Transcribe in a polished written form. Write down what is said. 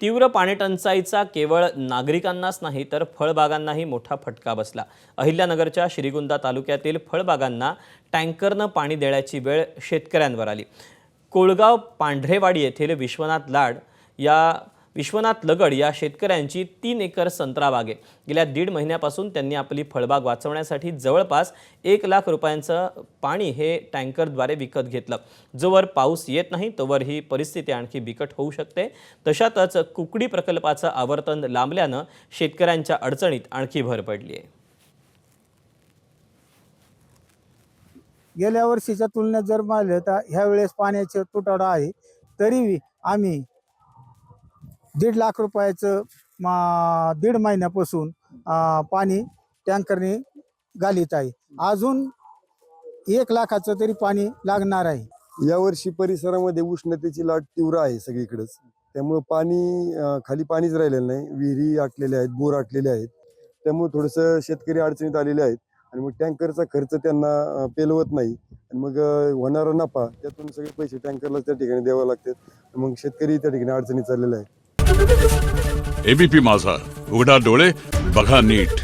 तीव्र पाणीटंचाईचा केवळ नागरिकांनाच नाही तर फळबागांनाही मोठा फटका बसला। अहिल्यानगरच्या श्रीगोंदा तालुक्यातील फळबागांना टँकरनं पाणी देण्याची वेळ शेतकऱ्यांवर आली। कोळगाव पांढरेवाडी येथील विश्वनाथ लगड या शेतकऱ्यांची 3 एकर संत्रा बाग आहे। गेल्या 1.5 महिन्यापासून त्यांनी आपली फळबाग वाचवण्यासाठी जवळपास 1 लाख रुपयांचं पाणी हे टँकरद्वारे विकत घेतलं। जोवर पाऊस येत नाही तोवर ही परिस्थिती आणखी बिकट होऊ शकते। तशातच कुकडी प्रकल्पाचं आवर्तन लांबल्यानं शेतकऱ्यांच्या अडचणीत आणखी भर पडली आहे। गेल्या वर्षीच्या तुलनेत जर पाहिलं तर ह्या वेळेस पाण्याचा तुटवडा आहे, तरी आम्ही 1.5 लाख रुपयाचं 1.5 महिन्यापासून पाणी टँकरने घालीत आहे। अजून 1 लाखाचं तरी पाणी लागणार आहे। यावर्षी परिसरामध्ये उष्णतेची लाट तीव्र आहे सगळीकडेच, त्यामुळे पाणी खाली पाणीच राहिलेलं नाही। विहिरी आटलेल्या आहेत, बोर आटलेले आहेत, त्यामुळे थोडंसं शेतकरी अडचणीत आलेले आहेत आणि मग टँकरचा खर्च त्यांना पेलवत नाही आणि मग होणारा नफा त्यातून सगळे पैसे टँकरला त्या ठिकाणी द्यावे लागतात। मग शेतकरी त्या ठिकाणी अडचणीत चाललेला आहे। एबीपी माझा, उघडा डोळे बघा नीट।